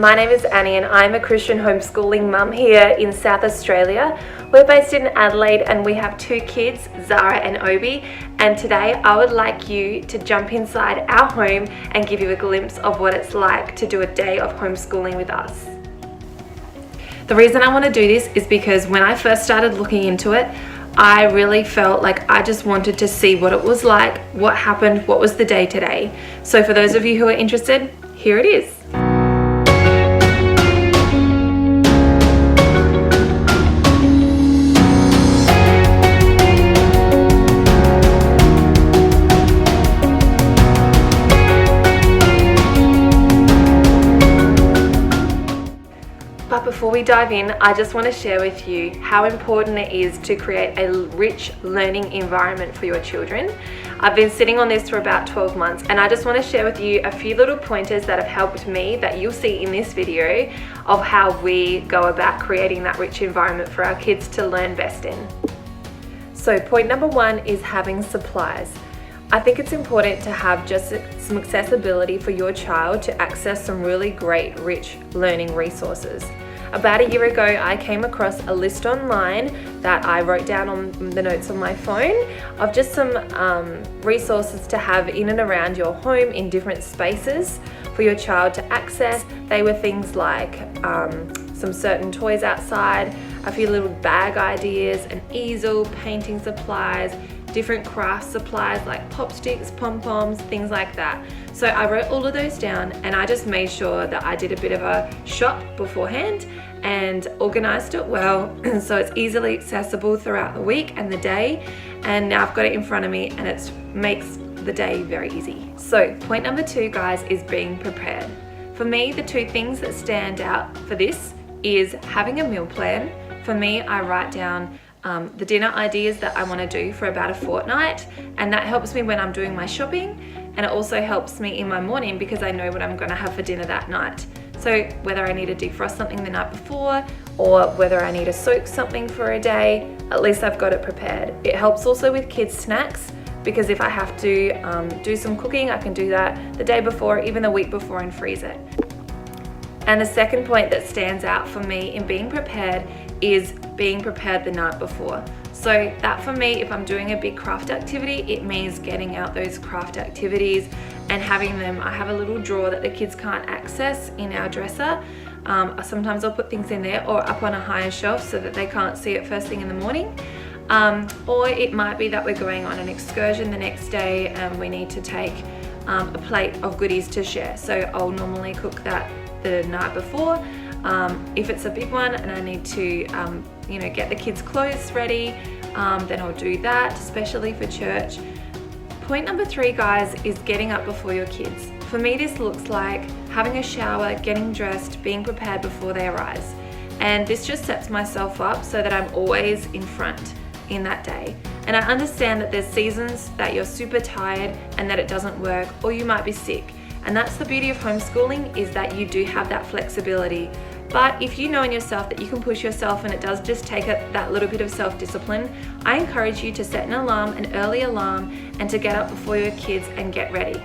my name is Annie and I'm a Christian homeschooling mum here in South Australia. We're based in Adelaide and we have two kids, Zara and Obi, and today I would like you to jump inside our home and give you a glimpse of what it's like to do a day of homeschooling with us. The reason I want to do this is because when I first started looking into it, I really felt like I just wanted to see what it was like, what happened, what was the day today. So for those of you who are interested, here it is. But before we dive in, I just want to share with you how important it is to create a rich learning environment for your children. I've been sitting on this for about 12 months and I just want to share with you a few little pointers that have helped me that you'll see in this video of how we go about creating that rich environment for our kids to learn best in. So point number one is having supplies. I think it's important to have just some accessibility for your child to access some really great, rich learning resources. About a year ago, I came across a list online that I wrote down on the notes on my phone of just some resources to have in and around your home in different spaces for your child to access. They were things like some certain toys outside, a few little bag ideas, an easel, painting supplies, different craft supplies like pop sticks, pom-poms, things like that. So I wrote all of those down and I just made sure that I did a bit of a shop beforehand and organized it well so it's easily accessible throughout the week and the day. And now I've got it in front of me and it makes the day very easy. So point number two, guys, is being prepared. For me, the two things that stand out for this is having a meal plan. For me, I write down the dinner ideas that I want to do for about a fortnight, and that helps me when I'm doing my shopping, and it also helps me in my morning because I know what I'm going to have for dinner that night. So whether I need to defrost something the night before or whether I need to soak something for a day, at least I've got it prepared. It helps also with kids' snacks because if I have to do some cooking, I can do that the day before, even the week before, and freeze it. And the second point that stands out for me in being prepared is being prepared the night before. So that for me, if I'm doing a big craft activity, it means getting out those craft activities and having them. I have a little drawer that the kids can't access in our dresser. Sometimes I'll put things in there or up on a higher shelf so that they can't see it first thing in the morning. Or it might be that we're going on an excursion the next day and we need to take a plate of goodies to share. So I'll normally cook that the night before. If it's a big one and I need to get the kids' clothes ready, then I'll do that, especially for church. Point number three, guys, is getting up before your kids. For me, this looks like having a shower, getting dressed, being prepared before they arise. And this just sets myself up so that I'm always in front in that day. And I understand that there's seasons that you're super tired and that it doesn't work, or you might be sick. And that's the beauty of homeschooling, is that you do have that flexibility. But if you know in yourself that you can push yourself and it does just take that little bit of self-discipline, I encourage you to set an alarm, an early alarm, and to get up before your kids and get ready.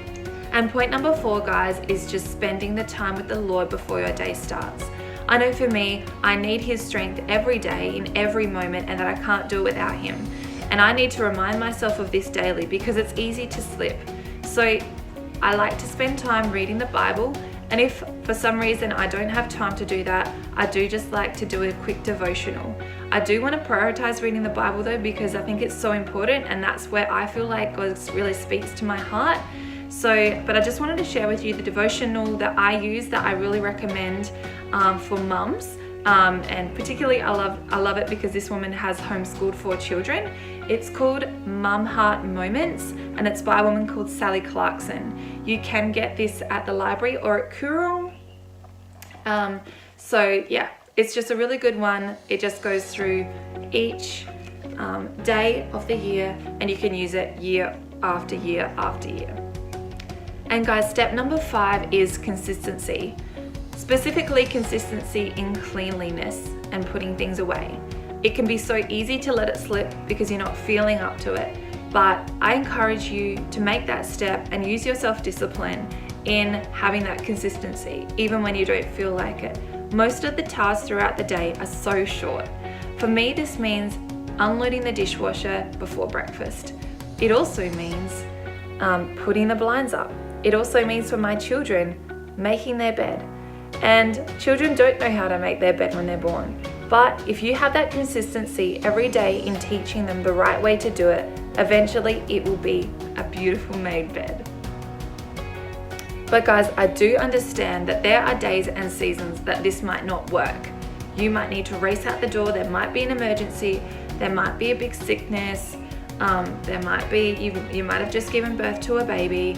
And point number four, guys, is just spending the time with the Lord before your day starts. I know for me, I need His strength every day, in every moment, and that I can't do it without Him. And I need to remind myself of this daily because it's easy to slip. So I like to spend time reading the Bible, and if for some reason I don't have time to do that, I do just like to do a quick devotional. I do want to prioritize reading the Bible though, because I think it's so important and that's where I feel like God really speaks to my heart. But I just wanted to share with you the devotional that I use that I really recommend for mums. And particularly I love it because this woman has homeschooled 4 children. It's called Mum Heart Moments and it's by a woman called Sally Clarkson. You can get this at the library or at Koorong. So yeah, it's just a really good one. It just goes through each day of the year and you can use it year after year after year. And guys, step number 5 is consistency. Specifically consistency in cleanliness and putting things away. It can be so easy to let it slip because you're not feeling up to it, but I encourage you to make that step and use your self-discipline in having that consistency, even when you don't feel like it. Most of the tasks throughout the day are so short. For me, this means unloading the dishwasher before breakfast. It also means putting the blinds up. It also means for my children, making their bed. And children don't know how to make their bed when they're born. But if you have that consistency every day in teaching them the right way to do it, eventually it will be a beautiful made bed. But guys, I do understand that there are days and seasons that this might not work. You might need to race out the door, there might be an emergency, there might be a big sickness, there might be, you might have just given birth to a baby.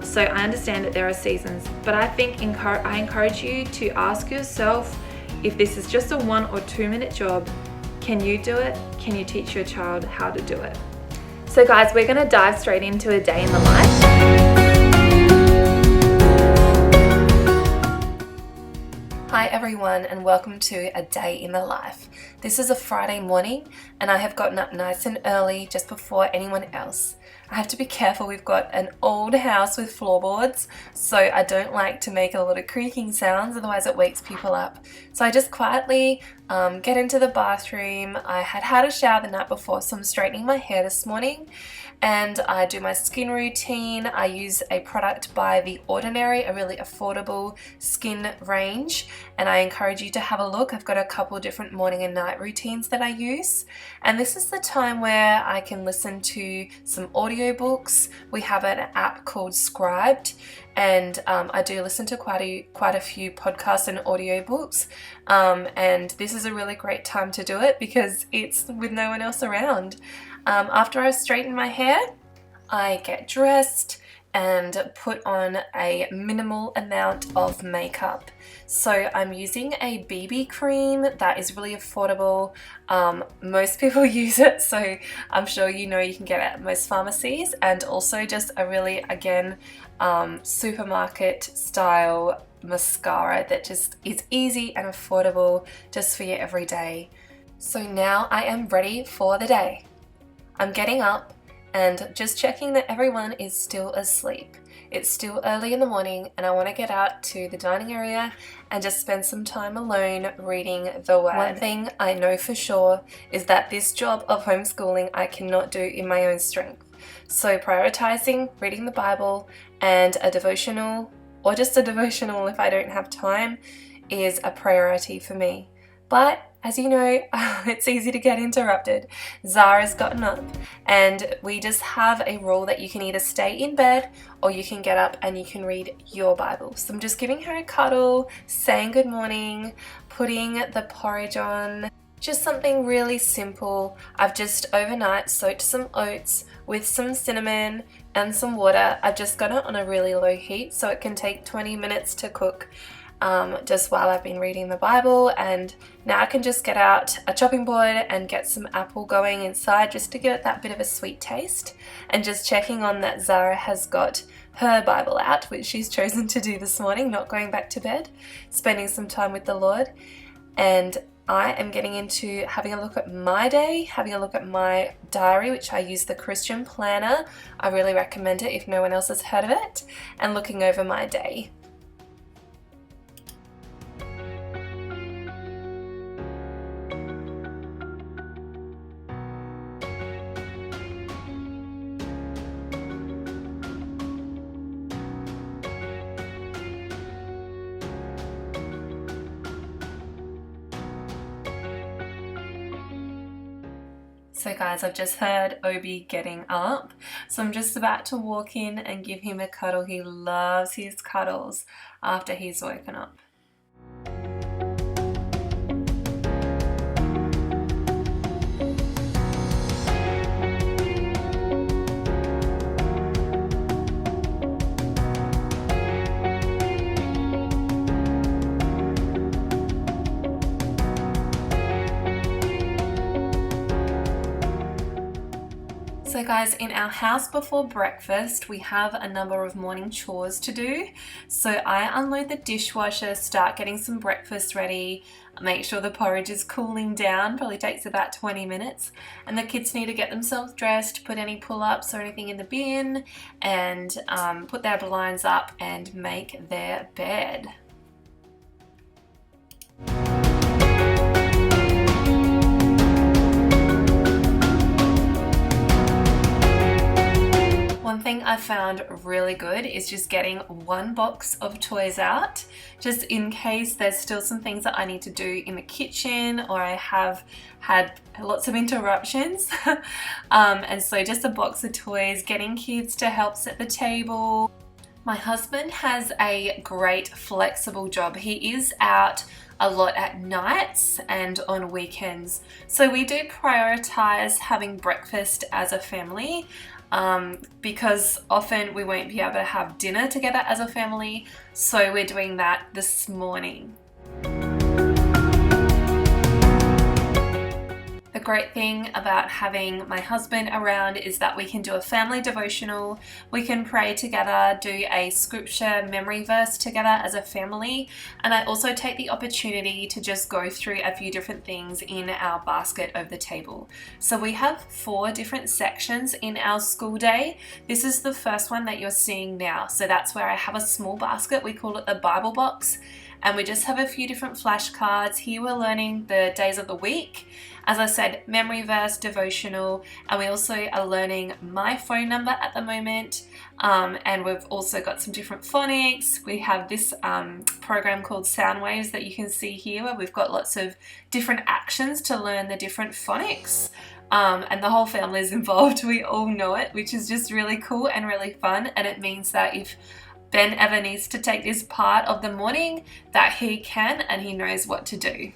So I understand that there are seasons, but I think I encourage you to ask yourself, if this is just a 1 or 2 minute job, can you do it? Can you teach your child how to do it? So guys, we're gonna dive straight into a day in the life. Hi everyone, and welcome to a day in the life. This is a Friday morning and I have gotten up nice and early just before anyone else. I have to be careful, we've got an old house with floorboards, so I don't like to make a lot of creaking sounds, otherwise it wakes people up. So I just quietly get into the bathroom. I had a shower the night before, so I'm straightening my hair this morning, and I do my skin routine. I use a product by The Ordinary, a really affordable skin range, and I encourage you to have a look. I've got a couple different morning and night routines that I use, and this is the time where I can listen to some audiobooks. We have an app called Scribed, and I do listen to quite a few podcasts and audiobooks, and this is a really great time to do it because it's with no one else around. After I've straightened my hair, I get dressed and put on a minimal amount of makeup. So I'm using a BB cream that is really affordable. Most people use it, so I'm sure you know you can get it at most pharmacies, and also just a really, again, supermarket style mascara that just is easy and affordable just for your everyday. So now I am ready for the day. I'm getting up and just checking that everyone is still asleep. It's still early in the morning and I want to get out to the dining area and just spend some time alone reading the Word. One thing I know for sure is that this job of homeschooling I cannot do in my own strength. So prioritizing reading the Bible and a devotional, or just a devotional if I don't have time, is a priority for me. But as you know, it's easy to get interrupted. Zara's gotten up and we just have a rule that you can either stay in bed or you can get up and you can read your Bible. So I'm just giving her a cuddle, saying good morning, putting the porridge on, just something really simple. I've just overnight soaked some oats with some cinnamon and some water. I've just got it on a really low heat so it can take 20 minutes to cook. Just while I've been reading the Bible, and now I can just get out a chopping board and get some apple going inside just to give it that bit of a sweet taste, and just checking on that Zara has got her Bible out, which she's chosen to do this morning, not going back to bed, spending some time with the Lord. And I am getting into having a look at my day, having a look at my diary, which I use the Christian Planner. I really recommend it if no one else has heard of it, and looking over my day. So guys, I've just heard Obi getting up, so I'm just about to walk in and give him a cuddle. He loves his cuddles after he's woken up. So guys, in our house before breakfast, we have a number of morning chores to do. So I unload the dishwasher, start getting some breakfast ready, make sure the porridge is cooling down, probably takes about 20 minutes. And the kids need to get themselves dressed, put any pull-ups or anything in the bin, and put their blinds up and make their bed. One thing I found really good is just getting one box of toys out, just in case there's still some things that I need to do in the kitchen or I have had lots of interruptions. And so just a box of toys, getting kids to help set the table. My husband has a great flexible job. He is out a lot at nights and on weekends. So we do prioritize having breakfast as a family. Because often we won't be able to have dinner together as a family, so we're doing that this morning. The great thing about having my husband around is that we can do a family devotional, we can pray together, do a scripture memory verse together as a family, and I also take the opportunity to just go through a few different things in our basket over the table. So we have 4 different sections in our school day. This is the first one that you're seeing now. So that's where I have a small basket, we call it the Bible box, and we just have a few different flashcards. Here we're learning the days of the week. As I said, memory verse, devotional, and we also are learning my phone number at the moment. And we've also got some different phonics. We have this program called Sound Waves that you can see here, where we've got lots of different actions to learn the different phonics. And the whole family is involved. We all know it, which is just really cool and really fun. And it means that if Ben ever needs to take this part of the morning, that he can, and he knows what to do.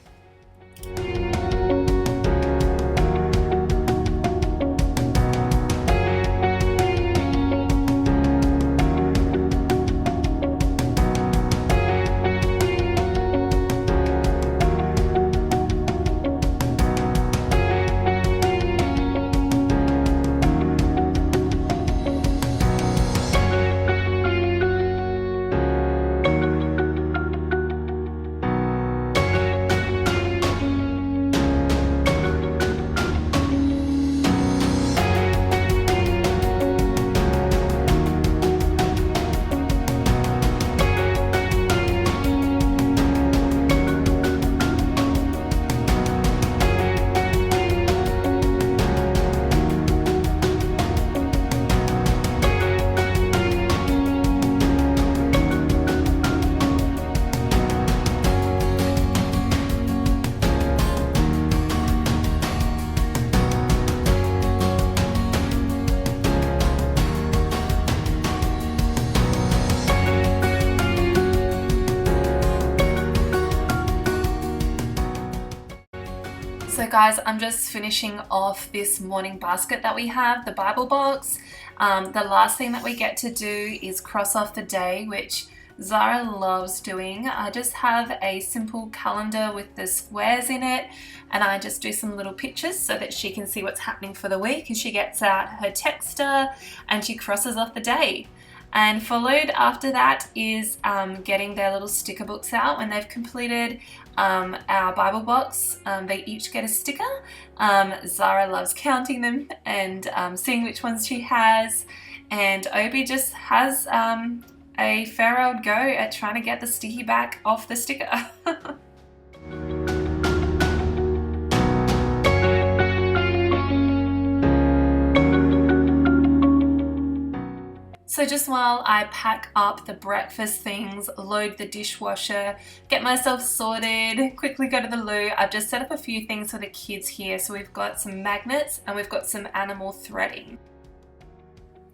So guys, I'm just finishing off this morning basket that we have, the Bible box. The last thing that we get to do is cross off the day, which Zara loves doing. I just have a simple calendar with the squares in it, and I just do some little pictures so that she can see what's happening for the week, and she gets out her texter and she crosses off the day. And followed after that is getting their little sticker books out when they've completed our Bible box. They each get a sticker. Zara loves counting them and seeing which ones she has, and Obi just has a fair old go at trying to get the sticky back off the sticker. So just while I pack up the breakfast things, load the dishwasher, get myself sorted, quickly go to the loo, I've just set up a few things for the kids here. So we've got some magnets and we've got some animal threading.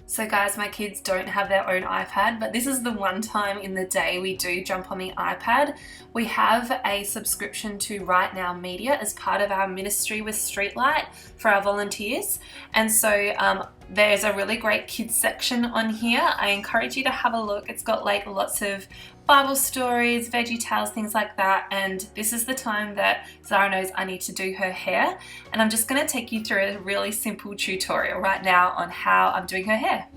So guys, my kids don't have their own iPad, but this is the one time in the day we do jump on the iPad. We have a subscription to Right Now Media as part of our ministry with Streetlight for our volunteers. And so There's a really great kids section on here. I encourage you to have a look. It's got like lots of Bible stories, veggie tales, things like that. And this is the time that Zara knows I need to do her hair. And I'm just going to take you through a really simple tutorial right now on how I'm doing her hair.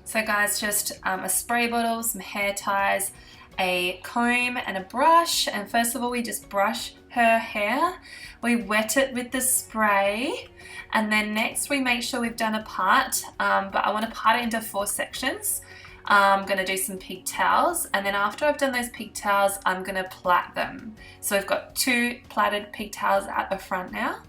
So guys, just a spray bottle, some hair ties, a comb and a brush. And first of all, we just brush her hair. We wet it with the spray, and then next we make sure we've done a part, but I want to part it into 4 sections. I'm going to do some pigtails, and then after I've done those pigtails, I'm going to plait them. So I've got 2 plaited pigtails at the front now,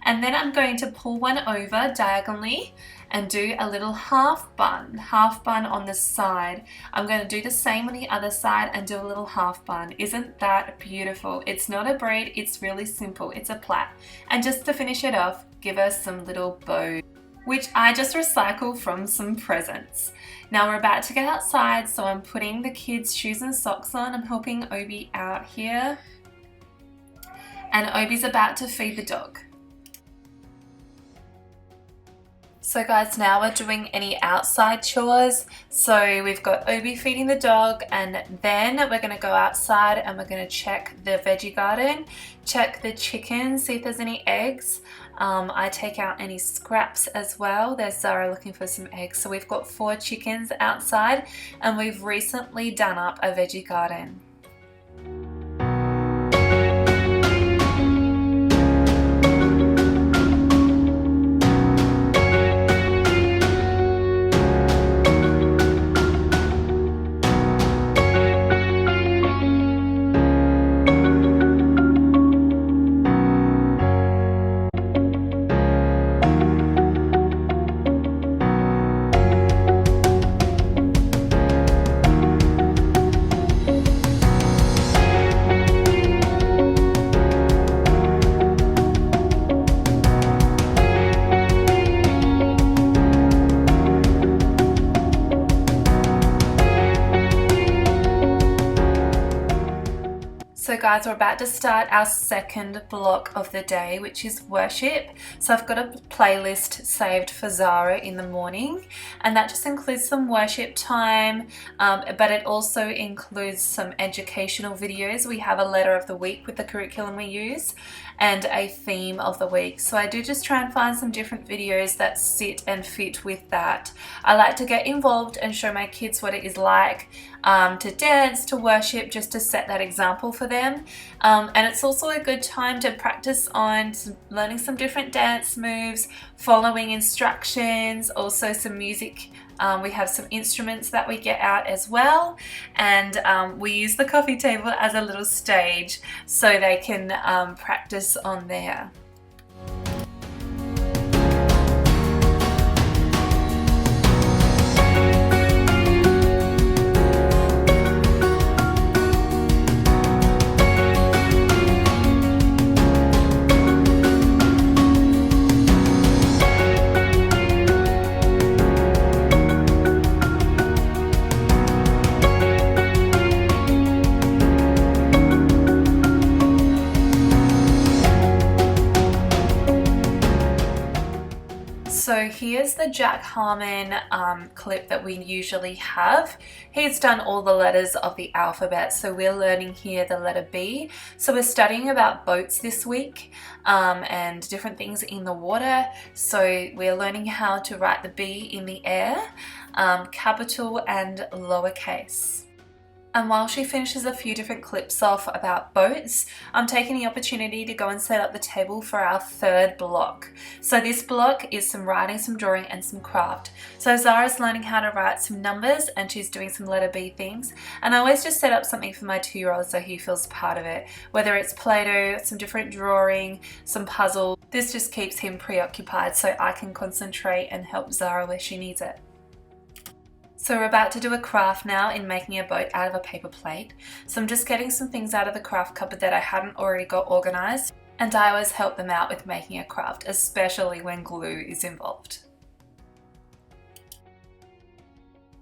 and then I'm going to pull one over diagonally and do a little half bun on the side. I'm going to do the same on the other side and do a little half bun. Isn't that beautiful? It's not a braid, it's really simple. It's a plait. And just to finish it off, give her some little bows, which I just recycle from some presents. Now we're about to get outside, so I'm putting the kids' shoes and socks on. I'm helping Obi out here. And Obi's about to feed the dog. So guys, now we're doing any outside chores. So we've got Obi feeding the dog, and then we're going to go outside and we're going to check the veggie garden, check the chickens, see if there's any eggs. I take out any scraps as well. There's Zara looking for some eggs. So we've got 4 chickens outside, and we've recently done up a veggie garden. So guys, we're about to start our second block of the day, which is worship. So I've got a playlist saved for Zara in the morning, and that just includes some worship time, but it also includes some educational videos. We have a letter of the week with the curriculum we use, and a theme of the week. So I do just try and find some different videos that sit and fit with that. I like to get involved and show my kids what it is like to dance, to worship, just to set that example for them. And it's also a good time to practice on learning some different dance moves, following instructions, also some music. We have some instruments that we get out as well, and we use the coffee table as a little stage so they can practice on there. So here's the Jack Harmon clip that we usually have. He's done all the letters of the alphabet, so we're learning here the letter B. So we're studying about boats this week and different things in the water. So we're learning how to write the B in the air, capital and lowercase. And while she finishes a few different clips off about boats, I'm taking the opportunity to go and set up the table for our third block. So this block is some writing, some drawing, and some craft. So Zara's learning how to write some numbers, and she's doing some letter B things. And I always just set up something for my 2-year-old so he feels part of it. Whether it's Play-Doh, some different drawing, some puzzle. This just keeps him preoccupied so I can concentrate and help Zara where she needs it. So we're about to do a craft now in making a boat out of a paper plate. So I'm just getting some things out of the craft cupboard that I hadn't already got organised, and I always help them out with making a craft, especially when glue is involved.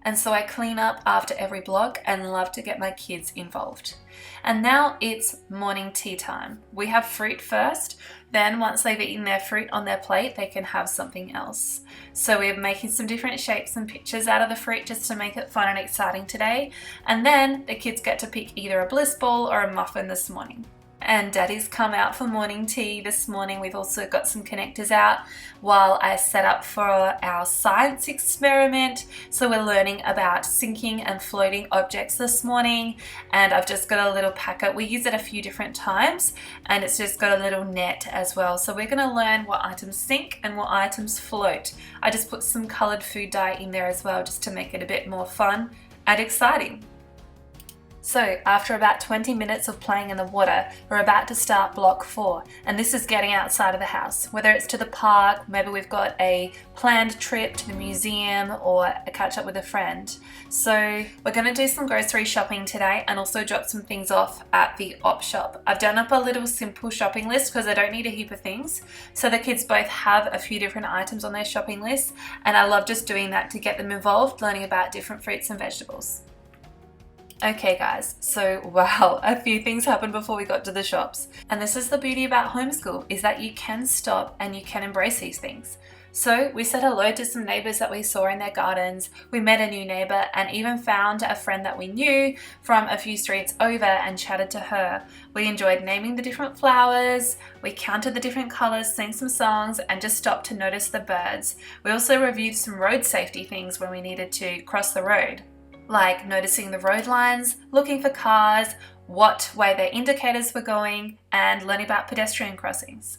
and so I clean up after every block and love to get my kids involved. And now it's morning tea time. We have fruit first, then once they've eaten their fruit on their plate, they can have something else. So we're making some different shapes and pictures out of the fruit just to make it fun and exciting today. And then the kids get to pick either a bliss ball or a muffin this morning. And Daddy's come out for morning tea this morning. We've also got some connectors out while I set up for our science experiment. So we're learning about sinking and floating objects this morning. And I've just got a little packet. We use it a few different times and it's just got a little net as well. So we're going to learn what items sink and what items float. I just put some colored food dye in there as well just to make it a bit more fun and exciting. So after about 20 minutes of playing in the water, we're about to start block 4, and this is getting outside of the house, whether it's to the park, maybe we've got a planned trip to the museum or a catch up with a friend. So we're going to do some grocery shopping today and also drop some things off at the op shop. I've done up a little simple shopping list because I don't need a heap of things, so the kids both have a few different items on their shopping list, and I love just doing that to get them involved, learning about different fruits and vegetables. Okay guys, so wow, a few things happened before we got to the shops. And this is the beauty about homeschool, is that you can stop and you can embrace these things. So we said hello to some neighbours that we saw in their gardens, we met a new neighbour and even found a friend that we knew from a few streets over and chatted to her. We enjoyed naming the different flowers, we counted the different colours, sang some songs and just stopped to notice the birds. We also reviewed some road safety things when we needed to cross the road, like noticing the road lines, looking for cars, what way their indicators were going, and learning about pedestrian crossings.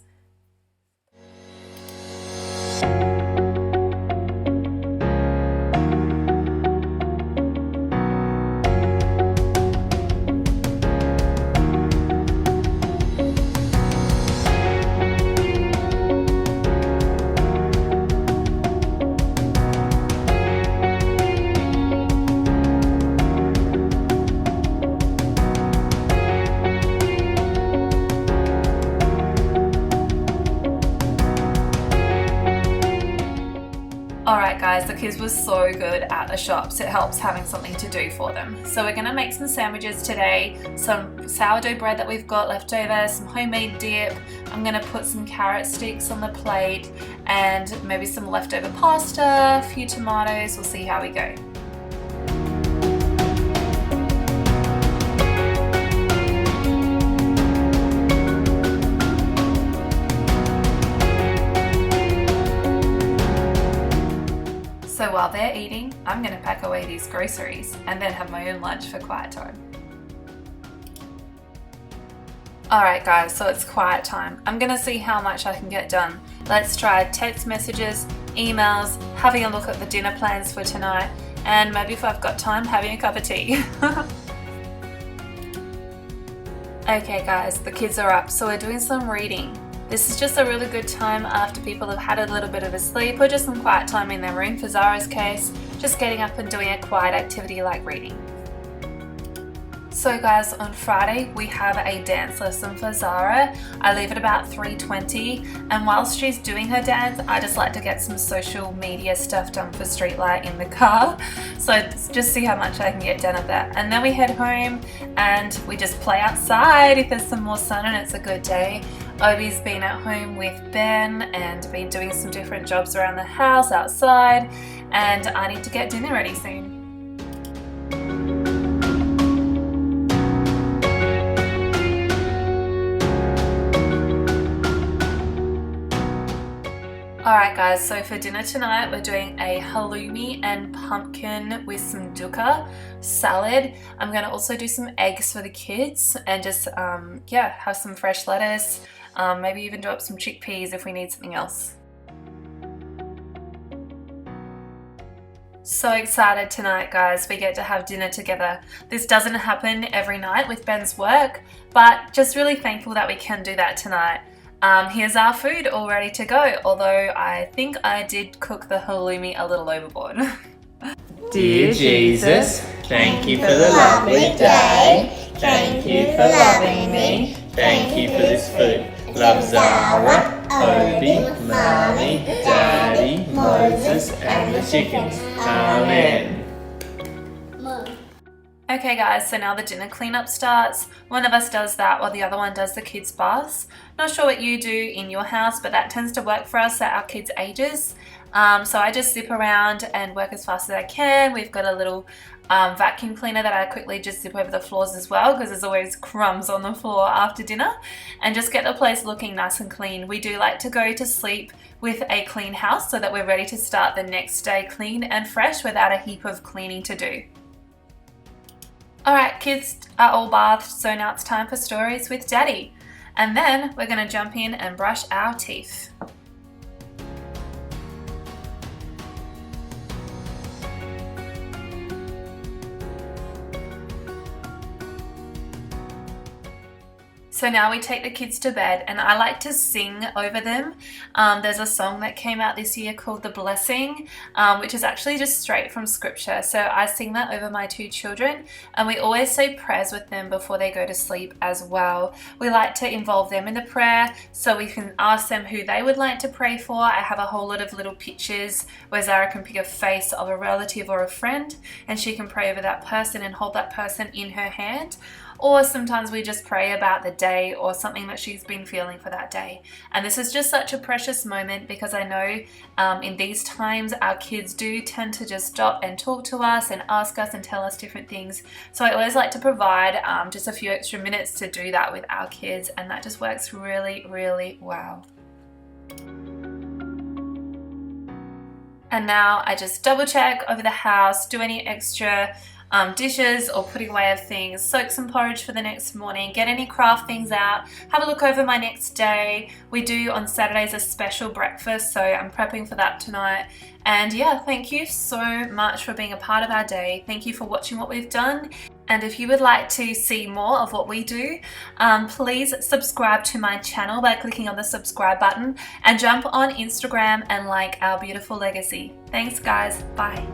Alright guys, the kids were so good at the shops. It helps having something to do for them. So we're going to make some sandwiches today, some sourdough bread that we've got left over, some homemade dip. I'm going to put some carrot sticks on the plate and maybe some leftover pasta, a few tomatoes. We'll see how we go. So while they're eating, I'm going to pack away these groceries and then have my own lunch for quiet time. Alright guys, so it's quiet time. I'm going to see how much I can get done. Let's try text messages, emails, having a look at the dinner plans for tonight, and maybe if I've got time, having a cup of tea. Okay guys, the kids are up, so we're doing some reading. This is just a really good time after people have had a little bit of a sleep or just some quiet time in their room for Zara's case, just getting up and doing a quiet activity like reading. So guys, on Friday we have a dance lesson for Zara. I leave at about 3:20, and whilst she's doing her dance, I just like to get some social media stuff done for Streetlight in the car. So just see how much I can get done of that. And then we head home and we just play outside if there's some more sun and it's a good day. Obi's been at home with Ben and been doing some different jobs around the house outside, and I need to get dinner ready soon. Alright guys, so for dinner tonight we're doing a halloumi and pumpkin with some dukkha salad. I'm going to also do some eggs for the kids and just have some fresh lettuce, maybe even do up some chickpeas if we need something else. So excited tonight guys, we get to have dinner together. This doesn't happen every night with Ben's work, but just really thankful that we can do that tonight. Here's our food all ready to go, although I think I did cook the halloumi a little overboard. Dear Jesus, thank you for the lovely day. Thank you for loving me. Thank you for this food. Love Zara, Obi, Mommy, Daddy, Moses, and the chickens. Amen. Okay guys, so now the dinner cleanup starts. One of us does that while the other one does the kids' baths. Not sure what you do in your house, but that tends to work for us at our kids' ages. So I just zip around and work as fast as I can. We've got a little vacuum cleaner that I quickly just zip over the floors as well, because there's always crumbs on the floor after dinner, and just get the place looking nice and clean. We do like to go to sleep with a clean house so that we're ready to start the next day clean and fresh without a heap of cleaning to do. Alright, kids are all bathed, so now it's time for stories with Daddy. And then we're going to jump in and brush our teeth. So now we take the kids to bed, and I like to sing over them. There's a song that came out this year called The Blessing, which is actually just straight from scripture. So I sing that over my two children, and we always say prayers with them before they go to sleep as well. We like to involve them in the prayer, so we can ask them who they would like to pray for. I have a whole lot of little pictures where Zara can pick a face of a relative or a friend, and she can pray over that person and hold that person in her hand. Or sometimes we just pray about the day or something that she's been feeling for that day. And this is just such a precious moment, because I know in these times our kids do tend to just stop and talk to us and ask us and tell us different things. So I always like to provide just a few extra minutes to do that with our kids, and that just works really, really well. And now I just double check over the house, do any extra dishes or putting away of things, soak some porridge for the next morning, get any craft things out, have a look over my next day. We do on Saturdays a special breakfast, so I'm prepping for that tonight. And yeah, thank you so much for being a part of our day. Thank you for watching what we've done. And if you would like to see more of what we do, please subscribe to my channel by clicking on the subscribe button, and jump on Instagram and like our beautiful legacy. Thanks guys, bye.